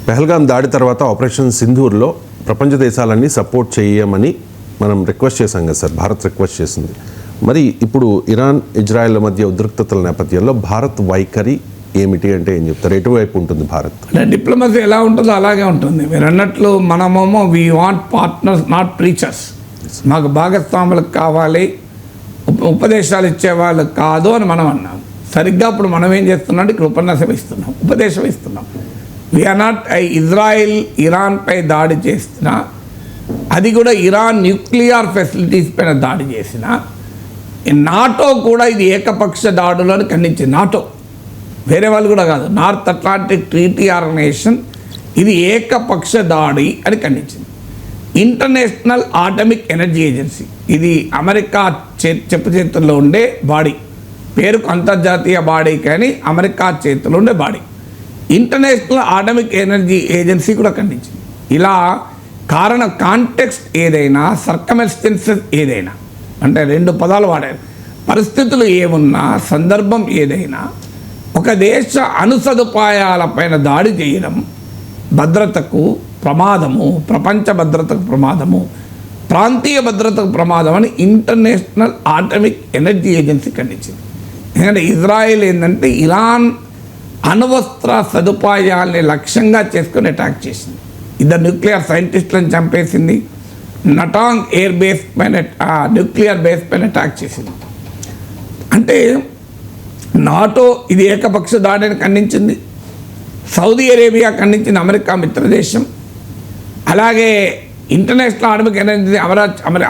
పెహల్గాం దాడి తర్వాత ఆపరేషన్ సింధూర్లో ప్రపంచ దేశాలన్నీ సపోర్ట్ చేయమని మనం రిక్వెస్ట్ చేశాం కదా సార్, భారత్ రిక్వెస్ట్ చేసింది. మరి ఇప్పుడు ఇరాన్ ఇజ్రాయెల్ మధ్య ఉద్రిక్తతల నేపథ్యంలో భారత్ వైఖరి ఏమిటి అంటే ఏం చెప్తారు? ఎటువైపు ఉంటుంది భారత్? అంటే డిప్లొమసీ ఎలా ఉంటుందో అలాగే ఉంటుంది. మీరు అన్నట్లు మనమేమో we want partners not preachers. మాకు భాగస్వాములకు కావాలి, ఉపదేశాలు ఇచ్చేవాళ్ళు కాదు అని మనం అన్నాం. సరిగ్గా ఇప్పుడు మనం ఏం చేస్తున్నాం, ఇక్కడ ఉపన్యాసం ఇస్తున్నాం, ఉపదేశం ఇస్తున్నాం. వీఆర్ నాట్ ఇజ్రాయిల్ ఇరాన్పై దాడి చేసిన, అది కూడా ఇరాన్ న్యూక్లియర్ ఫెసిలిటీస్ పైన దాడి చేసిన, నాటో కూడా ఇది ఏకపక్ష దాడులను ఖండించింది. నాటో, వేరే వాళ్ళు కూడా కాదు, నార్త్ అట్లాంటిక్ ట్రీటీ ఆర్గనైజేషన్ ఇది ఏకపక్ష దాడి అని ఖండించింది. ఇంటర్నేషనల్ ఆటమిక్ ఎనర్జీ ఏజెన్సీ, ఇది అమెరికా చెప్పు చేతుల్లో ఉండే బాడీ, పేరుకు అంతర్జాతీయ బాడీ కానీ అమెరికా చేతుల్లో ఉండే body. International atomic energy agency కూడా ఖండించింది. ఇలా కాంటెక్స్ట్ ఏదైనా, సర్కమ్స్టెన్సెస్ ఏదైనా, అంటే రెండు పదాలు వాడారు, పరిస్థితులు ఏమున్నా, సందర్భం ఏదైనా, ఒక దేశ అణుసదుపాయాలపైన దాడి చేయడం భద్రతకు ప్రమాదము, ప్రపంచ భద్రతకు ప్రమాదము, ప్రాంతీయ భద్రతకు ప్రమాదం అని ఇంటర్నేషనల్ ఆటమిక్ ఎనర్జీ ఏజెన్సీ ఖండించింది. ఎందుకంటే ఇజ్రాయెల్ ఏంటంటే ఇరాన్ అణ్వస్త్ర సదుపాయాల్ని లక్ష్యంగా చేసుకొని అటాక్ చేసింది. ఇద్దరు న్యూక్లియర్ సైంటిస్టులను చంపేసింది, నటాంగ్ ఎయిర్ బేస్ పైన న్యూక్లియర్ బేస్ పైన అటాక్ చేసింది. అంటే నాటో ఇది ఏకపక్ష దాడిని ఖండించింది, సౌదీ అరేబియా ఖండించింది, అమెరికా మిత్రదేశం. అలాగే ఇంటర్నేషనల్ ఆటమిక్ ఎనర్జీ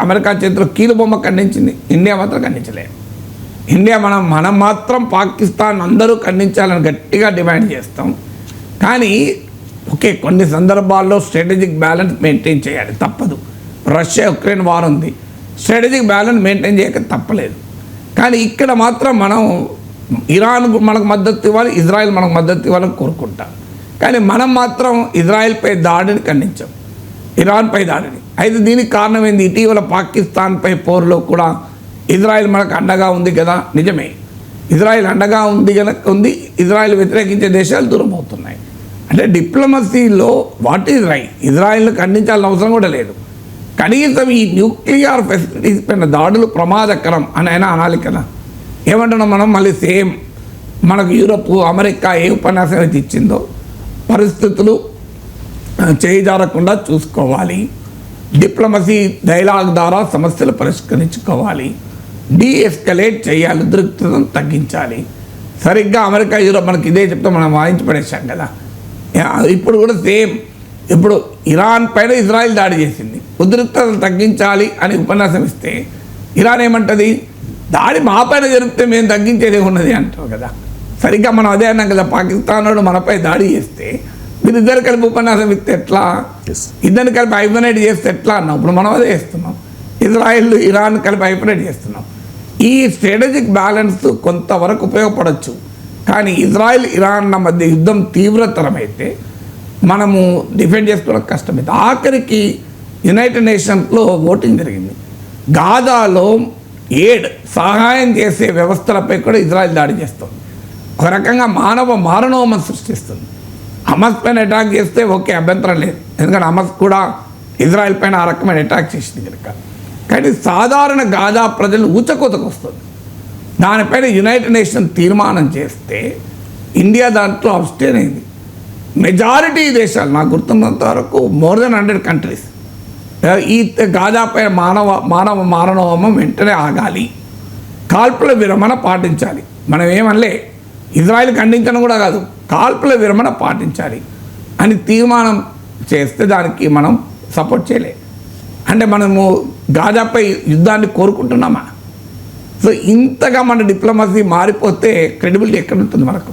అమెరికా చేతిలో కీలుబొమ్మ ఖండించింది. ఇండియా మాత్రం ఖండించలేదు. ఇండియా మనం మాత్రం పాకిస్తాన్ అందరూ ఖండించాలని గట్టిగా డిమాండ్ చేస్తాం. కానీ ఓకే, కొన్ని సందర్భాల్లో స్ట్రాటజిక్ బ్యాలెన్స్ మెయింటైన్ చేయాలి, తప్పదు. రష్యా ఉక్రెయిన్ వార్ ఉంది, స్ట్రాటజిక్ బ్యాలెన్స్ మెయింటైన్ చేయక తప్పలేదు. కానీ ఇక్కడ మాత్రం మనం ఇరాన్ మనకు మద్దతు ఇవ్వాలి, ఇజ్రాయెల్ మనకు మద్దతు ఇవ్వాలని కోరుకుంటాం. కానీ మనం మాత్రం ఇజ్రాయెల్పై దాడిని ఖండించాం, ఇరాన్పై దాడిని. అయితే దీనికి కారణం ఏంది? ఇటీవల పాకిస్తాన్పై పోరులో కూడా ఇజ్రాయెల్ మనకు అండగా ఉంది కదా. నిజమే, ఇజ్రాయెల్ అండగా ఉంది, ఇజ్రాయెల్ వ్యతిరేకించే దేశాలు దూరం అవుతున్నాయి. అంటే డిప్లొమసీలో వాట్ ఈజ్ రైట్, ఇజ్రాయెల్ని ఖండించాల్సిన అవసరం కూడా లేదు. కనీసం ఈ న్యూక్లియర్ ఫెసిలిటీస్ పైన దాడులు ప్రమాదకరం అని అయినా అనాలి కదా. ఏమంటున్నాం మనం? మళ్ళీ సేమ్ మనకు యూరప్, అమెరికా ఏ ఉపన్యాసం అయితే ఇచ్చిందో, పరిస్థితులు చేజారకుండా చూసుకోవాలి, డిప్లొమసీ డైలాగ్ ద్వారా సమస్యలు పరిష్కరించుకోవాలి, డీఎస్కలేట్ చేయాలి, ఉద్రిక్తతను తగ్గించాలి. సరిగ్గా అమెరికా, యూరప్ మనకి ఇదే చెప్తే మనం వాయించి పడేసాం కదా. ఇప్పుడు కూడా సేమ్, ఇప్పుడు ఇరాన్ పైన ఇజ్రాయెల్ దాడి చేసింది, ఉద్రిక్తతను తగ్గించాలి అని ఉపన్యాసం ఇస్తే ఇరాన్ ఏమంటుంది? దాడి మా పైన జరిగితే మేము తగ్గించేది ఉన్నది అంటారు కదా. సరిగ్గా మనం అదే అన్నాం కదా, పాకిస్తాన్ వాడు మనపై దాడి చేస్తే మీరు ఇద్దరు కలిపి ఉపన్యాసం ఇస్తే ఎట్లా, ఇద్దరిని కలిపి హైబర్నేట్ చేస్తే ఎట్లా అన్నాం. ఇప్పుడు మనం అదే చేస్తున్నాం, ఇజ్రాయెల్ ఇరాన్ కలిపి హైబర్నేట్ చేస్తున్నాం. ఈ స్ట్రాటజిక్ బ్యాలెన్స్ కొంతవరకు ఉపయోగపడవచ్చు. కానీ ఇజ్రాయెల్ ఇరాన్ మధ్య యుద్ధం తీవ్రతరమైతే మనము డిఫెండ్ చేసుకోవడం కష్టమైంది. ఆఖరికి యునైటెడ్ నేషన్స్లో ఓటింగ్ జరిగింది. గాజాలో ఎయిడ్ సహాయం చేసే వ్యవస్థలపై కూడా ఇజ్రాయెల్ దాడి చేస్తుంది. ఒక రకంగా మానవ మారణోమం సృష్టిస్తుంది. హమాస్ పైన అటాక్ చేస్తే ఓకే, అభ్యంతరం లేదు, ఎందుకంటే హమాస్ కూడా ఇజ్రాయెల్ పైన ఆ రకమైన అటాక్ చేసింది కనుక. కానీ సాధారణ గాజా ప్రజలు ఊచకోతకు వస్తుంది. దానిపైన యునైటెడ్ నేషన్ తీర్మానం చేస్తే ఇండియా దాంట్లో అబ్స్టైన్ అయింది. మెజారిటీ దేశాలు, నాకు గుర్తున్నంత వరకు మోర్ దెన్ 100 కంట్రీస్ ఈ గాజాపై మానవ మారణోమం వెంటనే ఆగాలి, కాల్పుల విరమణ పాటించాలి. మనం ఏమనలే, ఇజ్రాయెల్ ఖండించడం కూడా కాదు, కాల్పుల విరమణ పాటించాలి అని తీర్మానం చేస్తే దానికి మనం సపోర్ట్ చేయలే. అంటే మనము గాజాపై యుద్ధాన్ని కోరుకుంటున్నామా? సో ఇంతగా మన డిప్లొమసీ మారిపోతే క్రెడిబిలిటీ ఎక్కడ ఉంటుంది మనకు?